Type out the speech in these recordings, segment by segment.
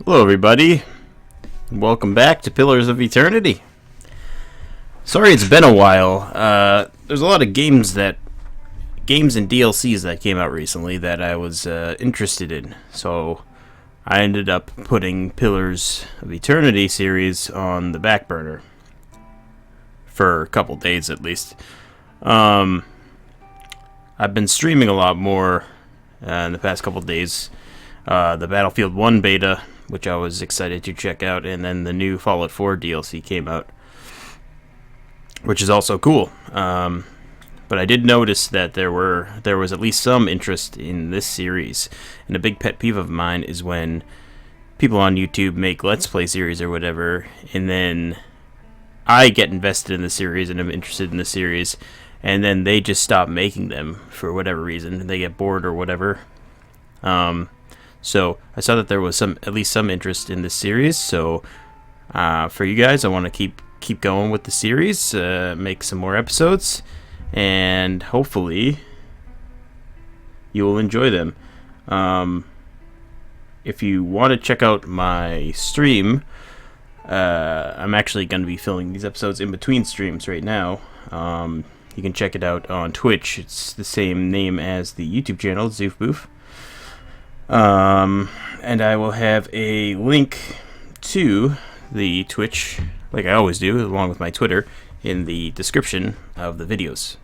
Hello everybody, and welcome back to Pillars of Eternity. Sorry it's been a while. There's a lot of games and DLCs that came out recently that I was interested in, so I ended up putting Pillars of Eternity series on the back burner for a couple days at least. I've been streaming a lot more in the past couple days. The Battlefield 1 beta, which I was excited to check out, and then the new Fallout 4 DLC came out, which is also cool. But I did notice that there was at least some interest in this series, and a big pet peeve of mine is when people on YouTube make Let's Play series or whatever, and then I get invested in the series and I'm interested in the series, and then they just stop making them for whatever reason. They get bored or whatever. So I saw that there was at least some interest in this series. So for you guys, I want to keep going with the series, make some more episodes, and hopefully you will enjoy them. If you want to check out my stream, I'm actually going to be filming these episodes in between streams right now. You can check it out on Twitch. It's the same name as the YouTube channel, ZoofBoof. And I will have a link to the Twitch, like I always do, along with my Twitter, in the description of the videos.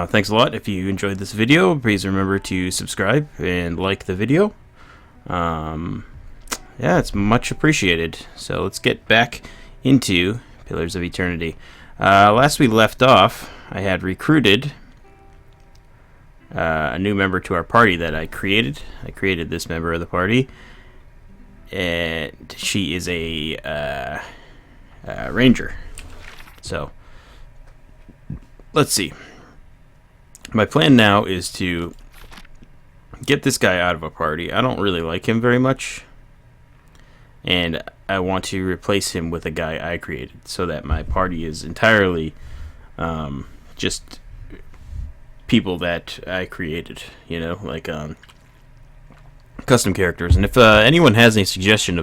Thanks a lot. If you enjoyed this video, please remember to subscribe and like the video. Yeah, it's much appreciated. So let's get back into Pillars of Eternity. Last we left off, I had recruited a new member to our party that I created. I created this member of the party, and she is a ranger. So let's see. My plan now is to get this guy out of a party. I don't really like him very much, and I want to replace him with a guy I created so that my party is entirely just people that I created, you know, like custom characters. And if anyone has any suggestions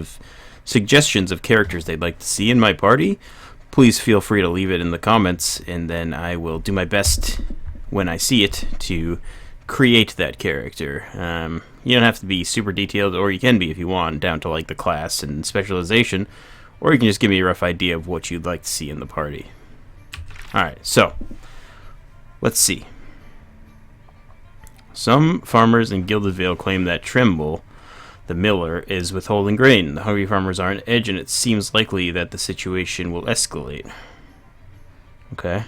of characters they'd like to see in my party, please feel free to leave it in the comments, and then I will do my best when I see it to create that character. You don't have to be super detailed, or you can be if you want, down to like the class and specialization, or you can just give me a rough idea of what you'd like to see in the party. Alright, so let's see. Some farmers in Gilded Vale claim that Trimble, the miller, is withholding grain. The hungry farmers are on edge, and it seems likely that the situation will escalate. Okay.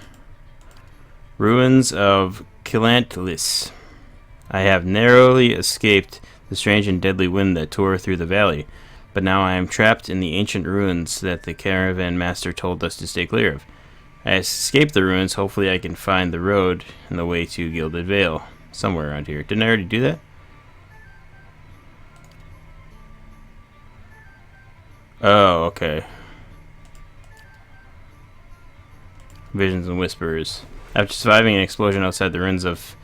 Ruins of Kilantlis. I have narrowly escaped the strange and deadly wind that tore through the valley, but now I am trapped in the ancient ruins that the caravan master told us to stay clear of. I escaped the ruins. Hopefully I can find the road and the way to Gilded Vale. Somewhere around here. Didn't I already do that? Oh, okay. Visions and whispers. After surviving an explosion outside the ruins of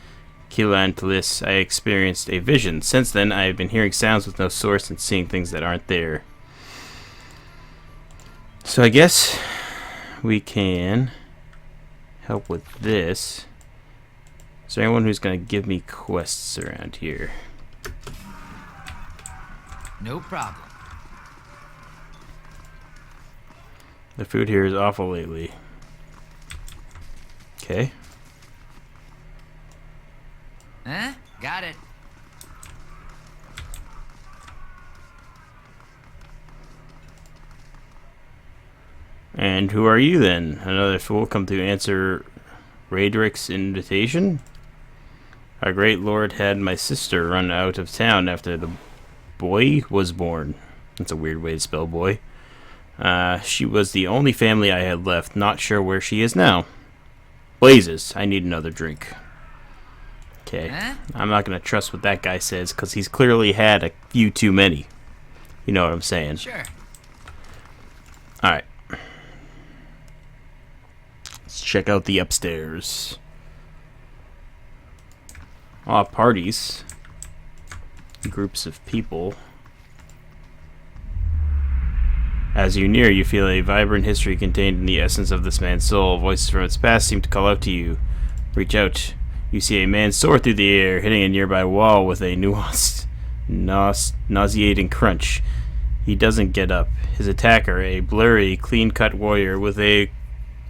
Kilantlis, I experienced a vision. Since then, I have been hearing sounds with no source and seeing things that aren't there. So I guess we can help with this. Is there anyone who's going to give me quests around here? No problem. The food here is awful lately. Okay. Huh? Got it. And who are you then? Another fool come to answer Raedric's invitation? Our great lord had my sister run out of town after the boy was born. That's a weird way to spell boy. She was the only family I had left. Not sure where she is now. Blazes, I need another drink. Okay. Huh? I'm not going to trust what that guy says, because he's clearly had a few too many. You know what I'm saying? Sure. Alright. Let's check out the upstairs. Parties. Groups of people. As you near, you feel a vibrant history contained in the essence of this man's soul. Voices from its past seem to call out to you. Reach out. You see a man soar through the air, hitting a nearby wall with a nuanced, nauseating crunch. He doesn't get up. His attacker, a blurry, clean-cut warrior with a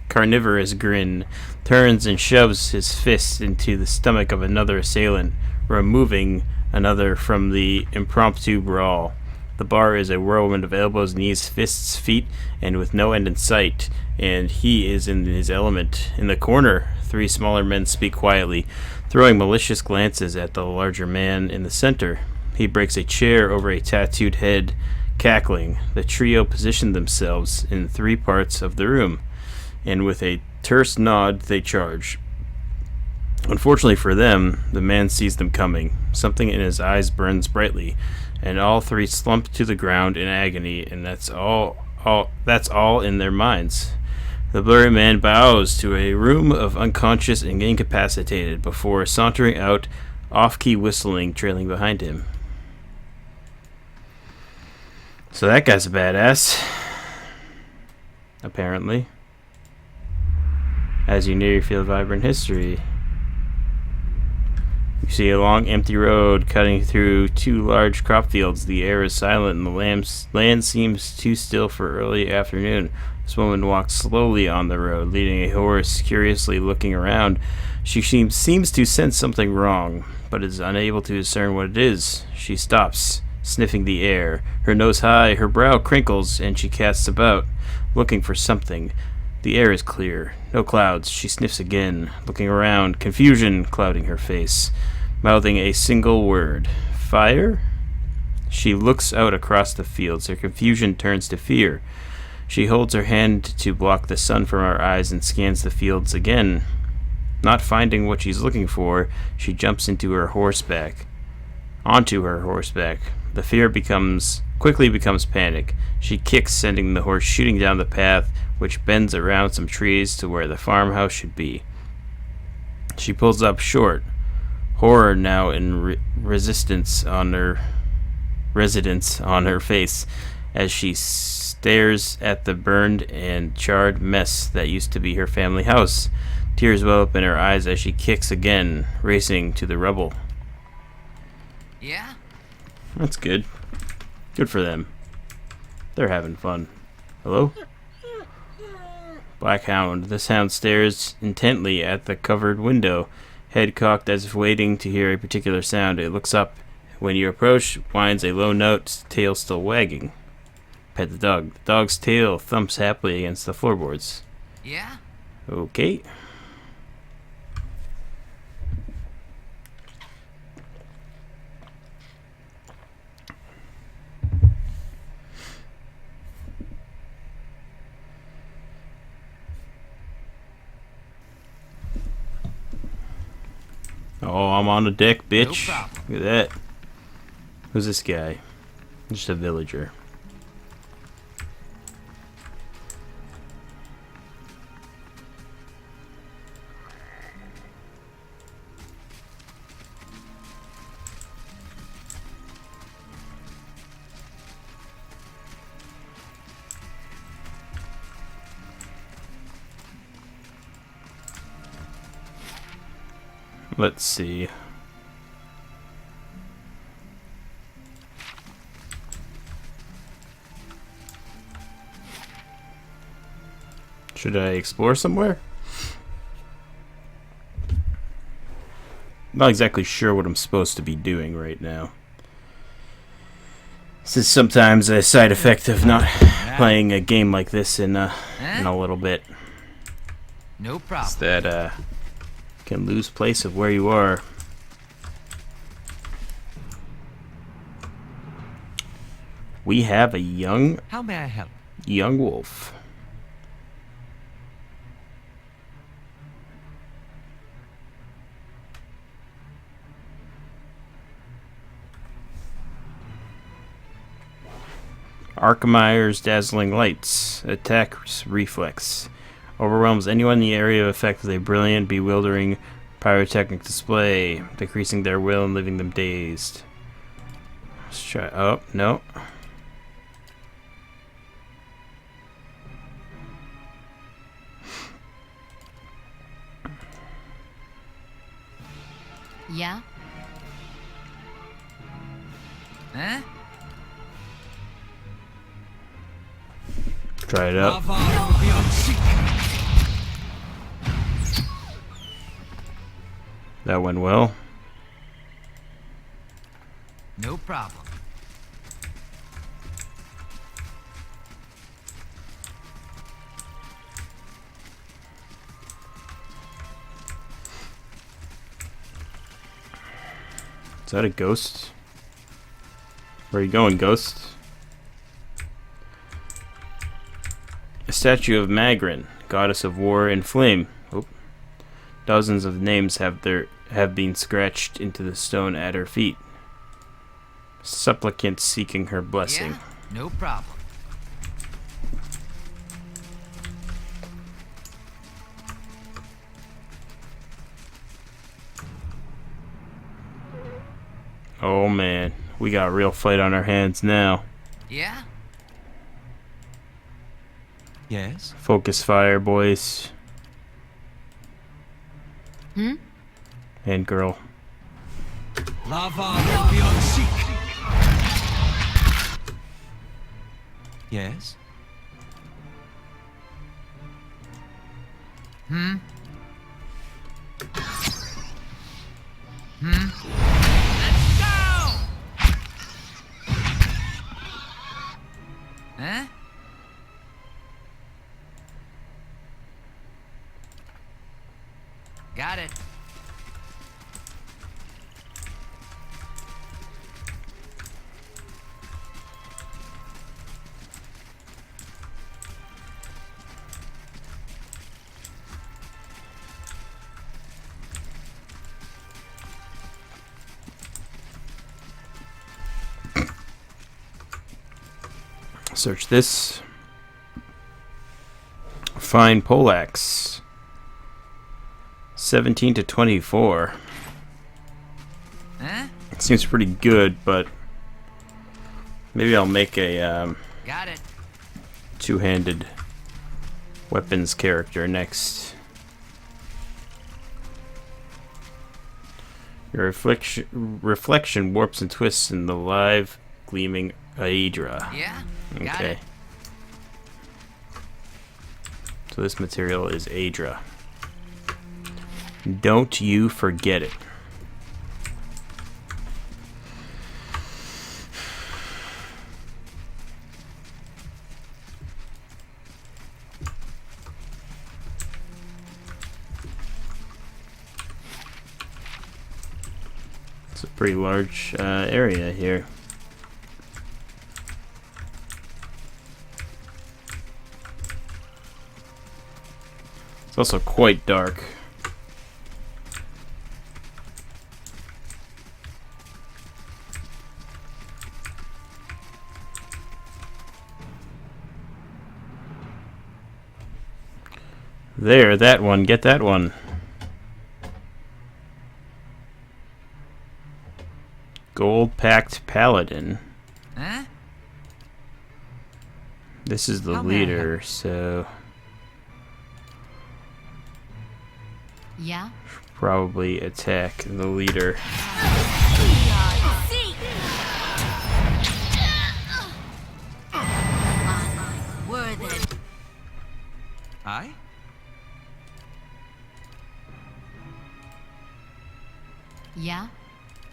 carnivorous grin, turns and shoves his fist into the stomach of another assailant, removing another from the impromptu brawl. The bar is a whirlwind of elbows, knees, fists, feet, and with no end in sight, and he is in his element. In the corner, 3 smaller men speak quietly, throwing malicious glances at the larger man in the center. He breaks a chair over a tattooed head, cackling. The trio position themselves in 3 parts of the room, and with a terse nod, they charge. Unfortunately for them, the man sees them coming. Something in his eyes burns brightly, and all 3 slump to the ground in agony, and that's all in their minds. The blurry man bows to a room of unconscious and incapacitated before sauntering out, off-key whistling trailing behind him. So that guy's a badass. Apparently. As you near, you feel vibrant history. You see a long, empty road cutting through 2 large crop fields. The air is silent, and the land seems too still for early afternoon. This woman walks slowly on the road, leading a horse, curiously looking around. She seems to sense something wrong, but is unable to discern what it is. She stops, sniffing the air. Her nose high, her brow crinkles, and she casts about, looking for something. The air is clear. No clouds. She sniffs again, looking around, confusion clouding her face, mouthing a single word. Fire? She looks out across the fields. Her confusion turns to fear. She holds her hand to block the sun from her eyes and scans the fields again. Not finding what she's looking for, she jumps onto her horseback. The fear quickly becomes panic. She kicks, sending the horse shooting down the path, which bends around some trees to where the farmhouse should be. She pulls up short, horror now in residence on her face, as she stares at the burned and charred mess that used to be her family house. Tears well up in her eyes as she kicks again, racing to the rubble. Yeah? That's good. Good for them. They're having fun. Hello? Black Hound. This hound stares intently at the covered window, head cocked as if waiting to hear a particular sound. It looks up. When you approach, whines a low note, tail still wagging. Pet the dog. The dog's tail thumps happily against the floorboards. Yeah? Okay. Oh, I'm on the deck, bitch. No problem. Look at that. Who's this guy? Just a villager. Let's see. Should I explore somewhere? Not exactly sure what I'm supposed to be doing right now. This is sometimes a side effect of not playing a game like this in a little bit. No It's problem. that can lose place of where you are. We have a young How may I help? wolf. Arkmeyer's dazzling lights. Attack reflex. Overwhelms anyone in the area of effect with a brilliant, bewildering pyrotechnic display, decreasing their will and leaving them dazed. Let's try. Oh, no. Huh? Try it out. That went well. No problem. Is that a ghost? Where are you going, ghost? A statue of Magrin, goddess of war and flame. Oop. Dozens of names have been scratched into the stone at her feet. Supplicants seeking her blessing. Yeah, no problem. Oh man, we got a real fight on our hands now. Yeah? Yes? Focus fire, boys. Hmm? And girl. Yes? Hmm? Huh? Got it. Search this. Find Polax. 17 to 24. Huh? It seems pretty good, but maybe I'll make a Got it. two-handed weapons character next. Your reflection warps and twists in the live gleaming Aedra. Yeah? Got Okay. it. So this material is Aedra. Don't you forget it. It's a pretty large area here. It's also quite dark. There, that one. Get that one. Gold-packed paladin. Huh? This is the How may I leader, so Yeah? probably attack the leader. Worthy. I? Yeah?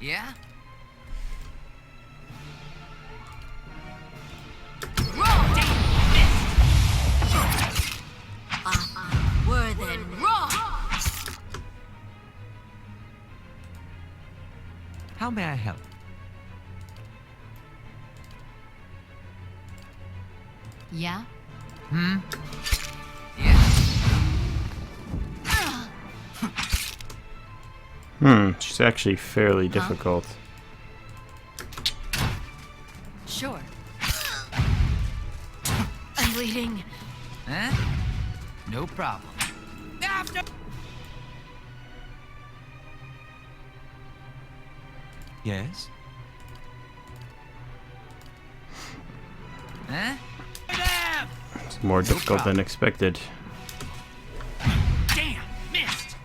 Yeah? Worthy. Raw. How may I help? Yeah? Hmm? Yeah? She's actually fairly difficult. Sure. I'm bleeding. Huh? No problem. After. Yes? Huh? It's more difficult than expected. Damn! Missed!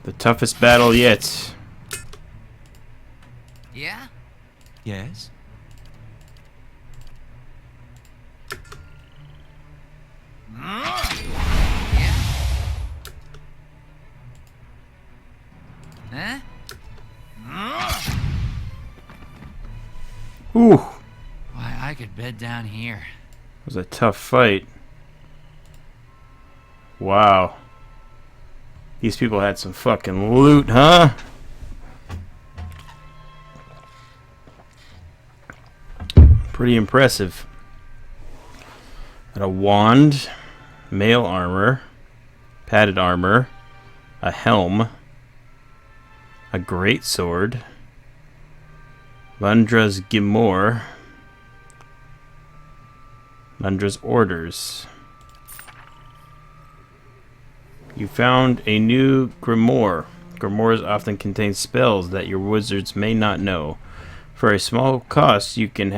The toughest battle yet. Yeah? Yes? Yeah? Huh? Ooh, Why, I could bed down here. it was a tough fight. Wow. These people had some fucking loot, huh? Pretty impressive. Got a wand, mail armor, padded armor, a helm, a great sword, Mundra's Gimor, Mundra's orders. You found a new grimoire. Grimoires often contain spells that your wizards may not know. For a small cost, you can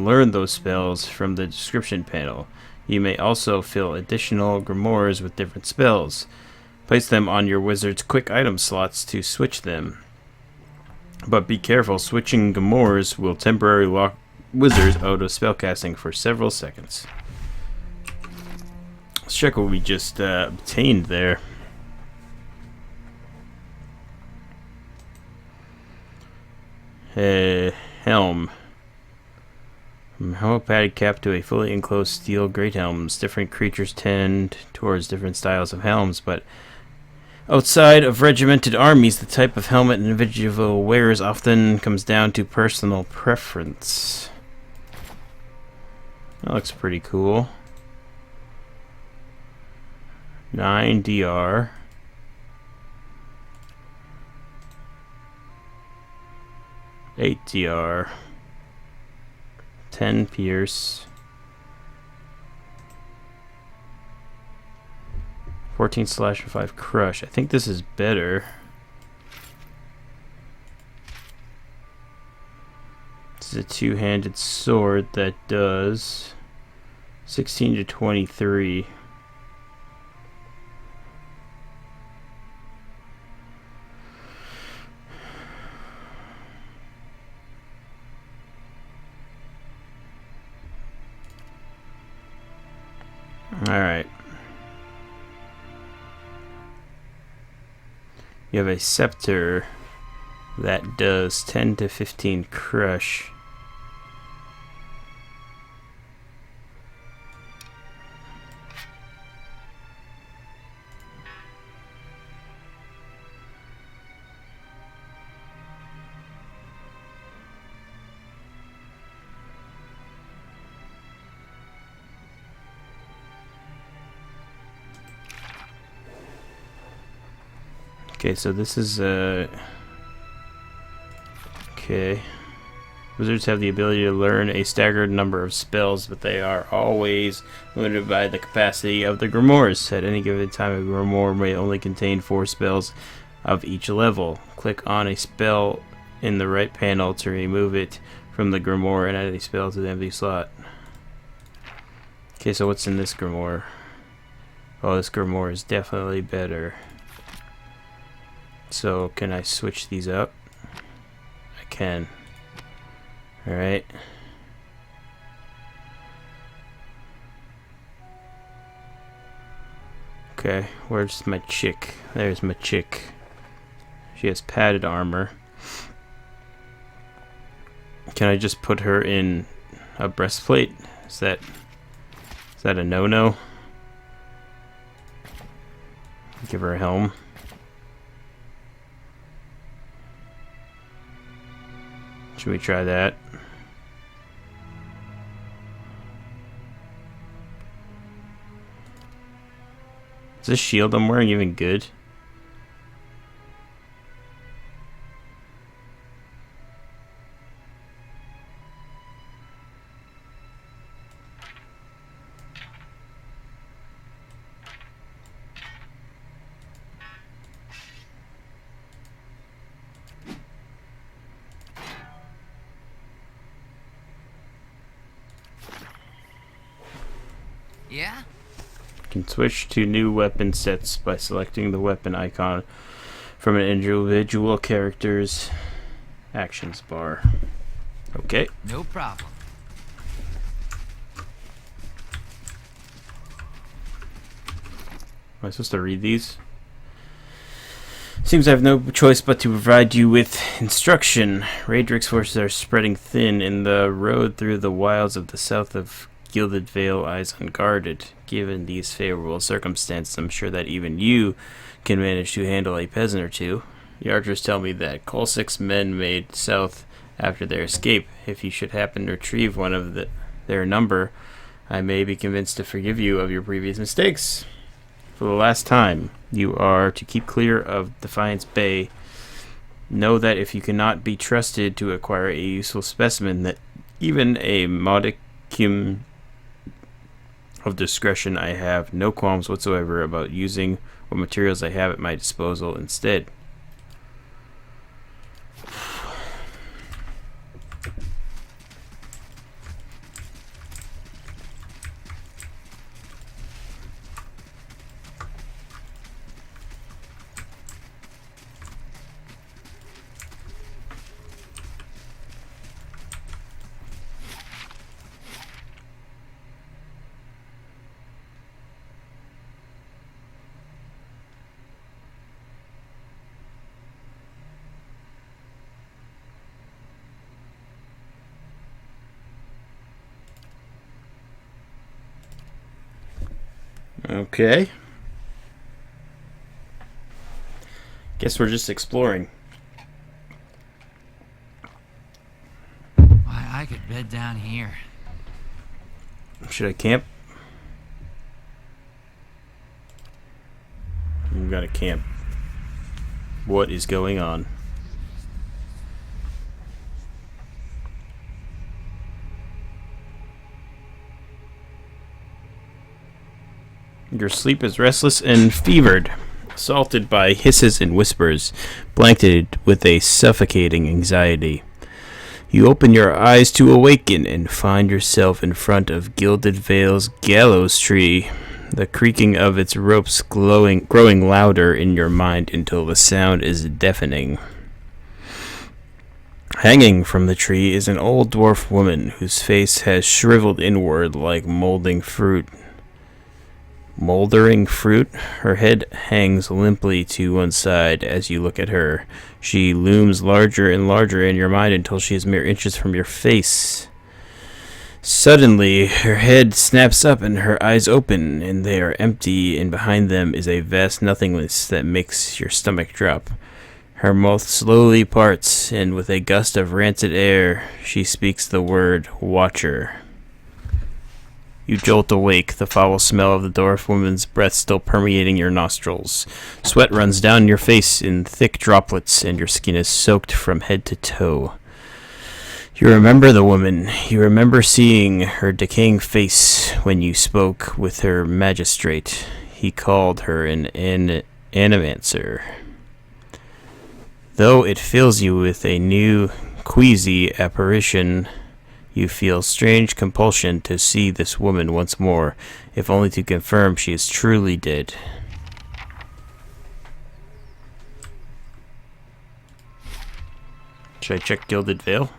learn those spells from the description panel. You may also fill additional grimoires with different spells. Place them on your wizard's quick item slots to switch them. But be careful, switching grimoires will temporarily lock wizards out of spellcasting for several seconds. Let's check what we just obtained there. Helm. From padded cap to a fully enclosed steel great helms. Different creatures tend towards different styles of helms, but outside of regimented armies, the type of helmet an individual wears often comes down to personal preference. That looks pretty cool. 9 DR. 8 DR. 10 Pierce. 14 Slash and 5 Crush. I think this is better. This is a two-handed sword that does 16 to 23. Alright. You have a scepter that does 10 to 15 crush. Okay, so this is okay. Wizards have the ability to learn a staggered number of spells, but they are always limited by the capacity of the grimoires. At any given time, a grimoire may only contain 4 spells of each level. Click on a spell in the right panel to remove it from the grimoire and add a spell to the empty slot. Okay, so what's in this grimoire? Oh, this grimoire is definitely better. So, can I switch these up? I can. Alright. Okay, where's my chick? There's my chick. She has padded armor. Can I just put her in a breastplate? Is that a no-no? Give her a helm. Should we try that? Is this shield I'm wearing even good? Yeah? can switch to new weapon sets by selecting the weapon icon from an individual character's actions bar. Okay. No problem. Am I supposed to read these? Seems I have no choice but to provide you with instruction. Raedric's forces are spreading thin, and the road through the wilds of the south of Gilded Vale lies unguarded. Given these favorable circumstances, I'm sure that even you can manage to handle a peasant or two. The archers tell me that Kolsik's men made south after their escape. If you should happen to retrieve one of their number, I may be convinced to forgive you of your previous mistakes. For the last time, you are to keep clear of Defiance Bay. Know that if you cannot be trusted to acquire a useful specimen, that even a modicum of discretion, I have no qualms whatsoever about using what materials I have at my disposal instead. Okay. Guess we're just exploring. Why, I could bed down here. Should I camp? We gotta camp. What is going on? Your sleep is restless and fevered, assaulted by hisses and whispers, blanketed with a suffocating anxiety. You open your eyes to awaken and find yourself in front of Gilded Vale's gallows tree, the creaking of its ropes growing louder in your mind until the sound is deafening. Hanging from the tree is an old dwarf woman whose face has shriveled inward like moldering fruit. Her head hangs limply to one side as you look at her. She looms larger and larger in your mind until she is mere inches from your face. Suddenly, her head snaps up and her eyes open, and they are empty, and behind them is a vast nothingness that makes your stomach drop. Her mouth slowly parts, and with a gust of rancid air, she speaks the word Watcher. You jolt awake, the foul smell of the dwarf woman's breath still permeating your nostrils. Sweat runs down your face in thick droplets, and your skin is soaked from head to toe. You remember the woman. You remember seeing her decaying face when you spoke with her magistrate. He called her an animancer. Though it fills you with a new, queasy apparition, you feel strange compulsion to see this woman once more, if only to confirm she is truly dead. Should I check Gilded Vale?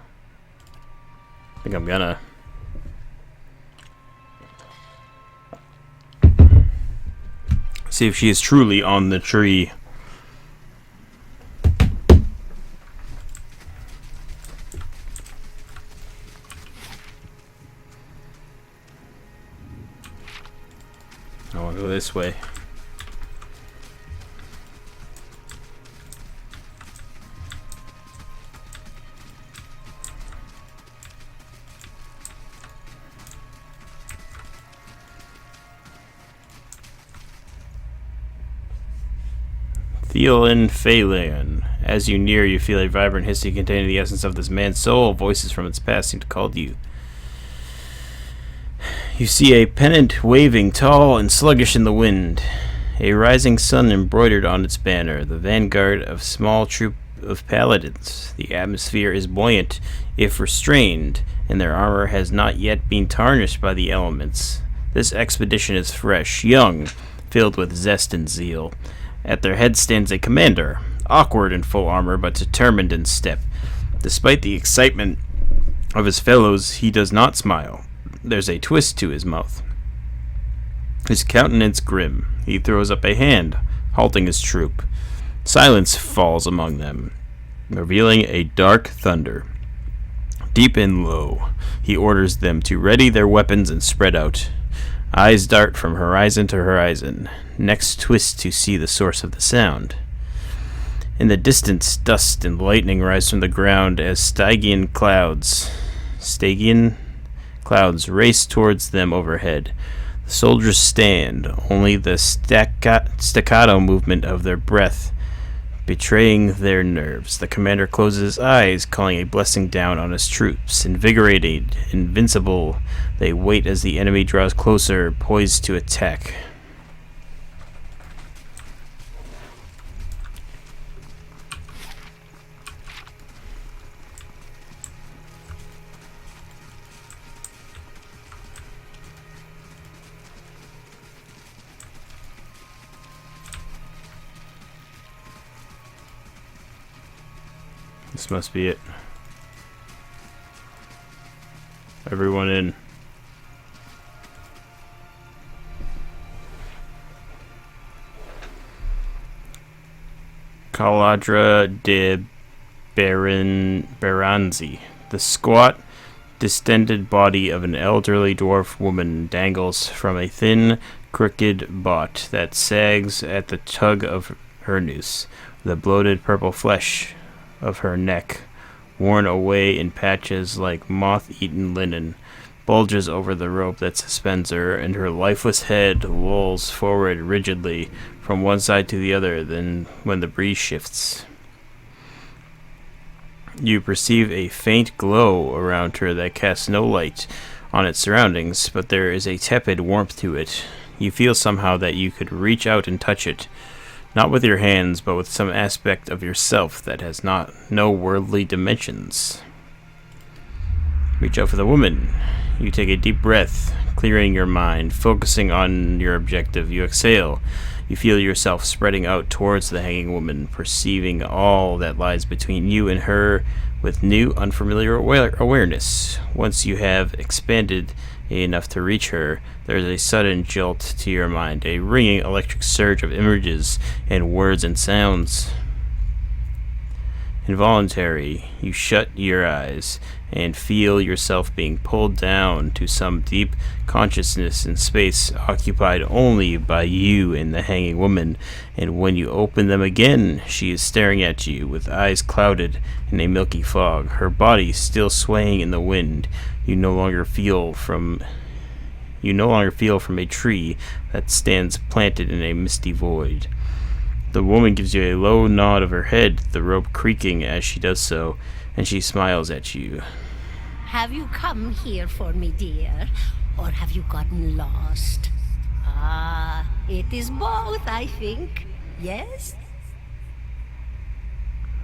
I think I'm gonna. See if she is truly on the tree. I want to go this way. Theolen Phelan. As you near, you feel a vibrant hissing containing the essence of this man's soul. Voices from its past seem to call to you. You see a pennant waving tall and sluggish in the wind, a rising sun embroidered on its banner, the vanguard of a small troop of paladins. The atmosphere is buoyant, if restrained, and their armor has not yet been tarnished by the elements. This expedition is fresh, young, filled with zest and zeal. At their head stands a commander, awkward in full armor but determined in step. Despite the excitement of his fellows, he does not smile. There's a twist to his mouth. His countenance grim. He throws up a hand, halting his troop. Silence falls among them, revealing a dark thunder. Deep and low, he orders them to ready their weapons and spread out. Eyes dart from horizon to horizon, necks twist to see the source of the sound. In the distance, dust and lightning rise from the ground as Stygian clouds race towards them overhead. The soldiers stand, only the staccato movement of their breath betraying their nerves. The commander closes his eyes, calling a blessing down on his troops. Invigorated, invincible, they wait as the enemy draws closer, poised to attack. This must be it. Everyone in. Caladra de Beranzi. The squat, distended body of an elderly dwarf woman dangles from a thin, crooked bot that sags at the tug of her noose. The bloated purple flesh of her neck, worn away in patches like moth-eaten linen, bulges over the rope that suspends her, and her lifeless head lolls forward rigidly from one side to the other. Then, when the breeze shifts, you perceive a faint glow around her that casts no light on its surroundings, but there is a tepid warmth to it. You feel somehow that you could reach out and touch it, not with your hands, but with some aspect of yourself that has no worldly dimensions. Reach out for the woman. You take a deep breath, clearing your mind, focusing on your objective. You exhale. You feel yourself spreading out towards the hanging woman, perceiving all that lies between you and her with new, unfamiliar awareness. Once you have expanded enough to reach her, there is a sudden jolt to your mind, a ringing electric surge of images and words and sounds. Involuntary, you shut your eyes and feel yourself being pulled down to some deep consciousness in space occupied only by you and the hanging woman, and when you open them again, she is staring at you with eyes clouded in a milky fog, her body still swaying in the wind. You no longer feel from a tree that stands planted in a misty void. The woman gives you a low nod of her head, the rope creaking as she does so, and she smiles at you. Have you come here for me, dear? Or have you gotten lost? Ah, it is both, I think. Yes?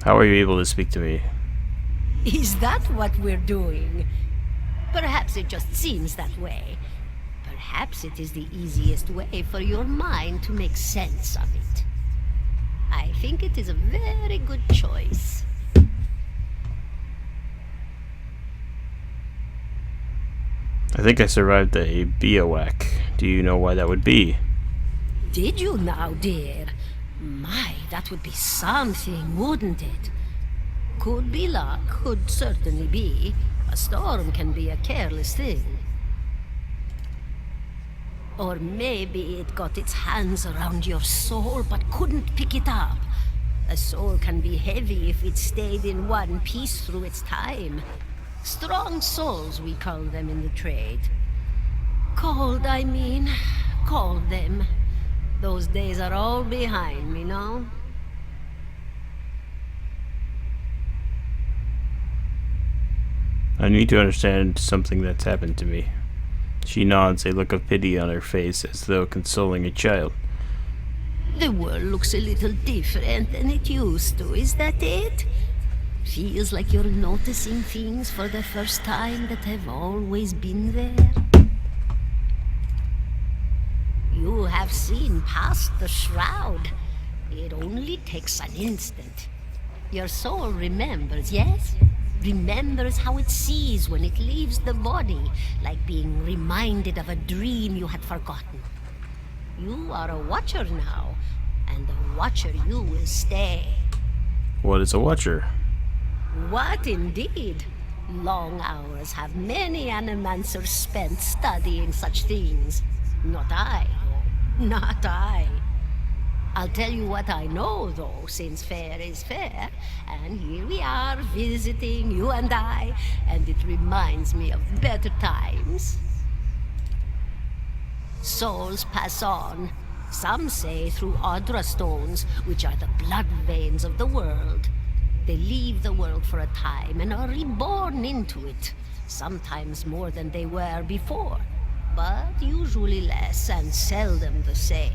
How are you able to speak to me? Is that what we're doing? Perhaps it just seems that way. Perhaps it is the easiest way for your mind to make sense of it. I think it is a very good choice. I think I survived a bivouac. Do you know why that would be? Did you now, dear? My, that would be something, wouldn't it? Could be luck, could certainly be. A storm can be a careless thing. Or maybe it got its hands around your soul but couldn't pick it up. A soul can be heavy if it stayed in one piece through its time. Strong souls, we call them in the trade. Cold, I mean. Call them. Those days are all behind me now. I need to understand something that's happened to me. She nods, a look of pity on her face, as though consoling a child. The world looks a little different than it used to, is that it? Feels like you're noticing things for the first time that have always been there. have seen past the shroud. It only takes an instant. Your soul remembers, yes? Remembers how it sees when it leaves the body, like being reminded of a dream you had forgotten. You are a watcher now, and a watcher you will stay. What is a watcher? What indeed? Long hours have many animancers spent studying such things. Not I, though. Not I. I'll tell you what I know, though, since fair is fair, and here we are visiting, you and I, and it reminds me of better times. Souls pass on. Some say through Audra stones, which are the blood veins of the world. They leave the world for a time and are reborn into it, sometimes more than they were before, but usually less and seldom the same.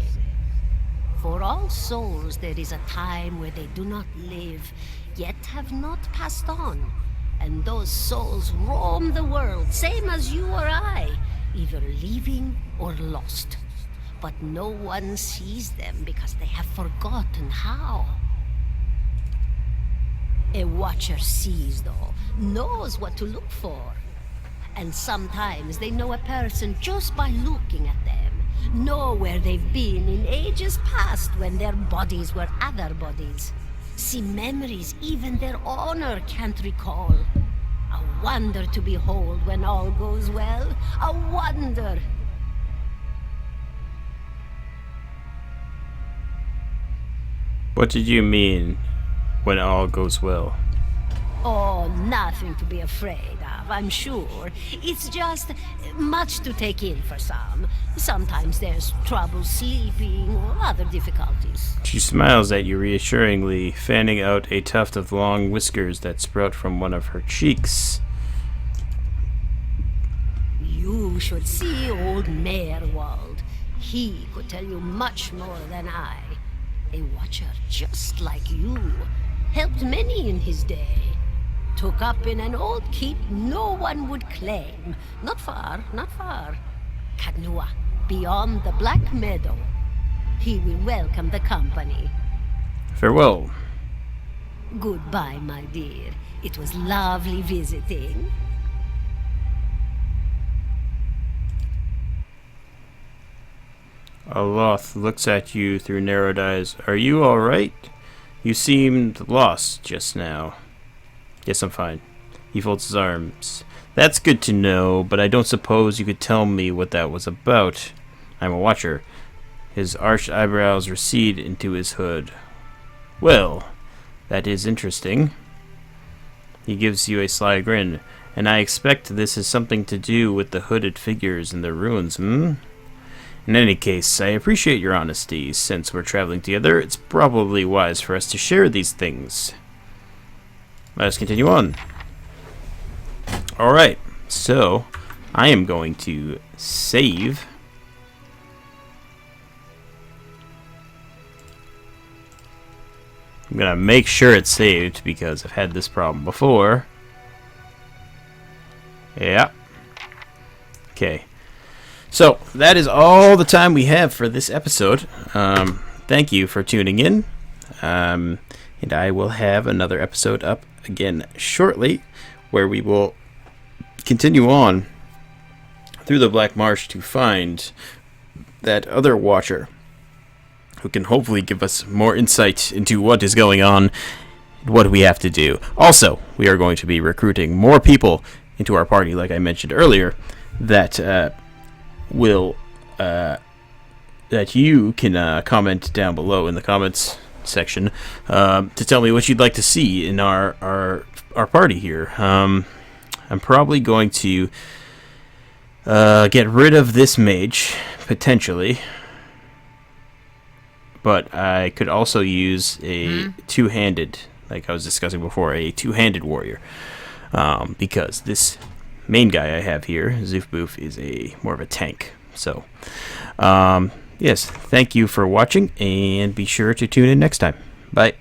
For all souls there is a time where they do not live, yet have not passed on, and those souls roam the world, same as you or I, either leaving or lost. But no one sees them because they have forgotten how. A watcher sees, though, knows what to look for. And sometimes they know a person just by looking at them, know where they've been in ages past when their bodies were other bodies. See memories even their owner can't recall. A wonder to behold when all goes well. A wonder. What did you mean when all goes well? Oh, nothing to be afraid of, I'm sure. It's just much to take in for some. Sometimes there's trouble sleeping or other difficulties. She smiles at you reassuringly, fanning out a tuft of long whiskers that sprout from one of her cheeks. You should see old Merwald. He could tell you much more than I. A watcher just like you. Helped many in his day. Took up in an old keep no one would claim. Not far, not far. Kadnua, beyond the Black Meadow. He will welcome the company. Farewell. Goodbye, my dear. It was lovely visiting. Aloth looks at you through narrowed eyes. Are you alright? You seemed lost just now. Yes, I'm fine. He folds his arms. That's good to know, but I don't suppose you could tell me what that was about. I'm a watcher. His arched eyebrows recede into his hood. Well, that is interesting. He gives you a sly grin. And I expect this has something to do with the hooded figures in the ruins, In any case, I appreciate your honesty. Since we're traveling together, it's probably wise for us to share these things. Let us continue on. Alright, so I am going to save. I'm going to make sure it's saved because I've had this problem before. Yeah. Okay. So, that is all the time we have for this episode. Thank you for tuning in. And I will have another episode up again shortly, where we will continue on through the Black Marsh to find that other watcher who can hopefully give us more insight into what is going on and what we have to do. Also, we are going to be recruiting more people into our party, like I mentioned earlier, that that you can comment down below in the comments section to tell me what you'd like to see in our party here. I'm probably going to get rid of this mage potentially, but I could also use a two-handed, like I was discussing before, a two-handed warrior, because this main guy I have here, Zoofboof, is more of a tank. So, yes, thank you for watching, and be sure to tune in next time. Bye.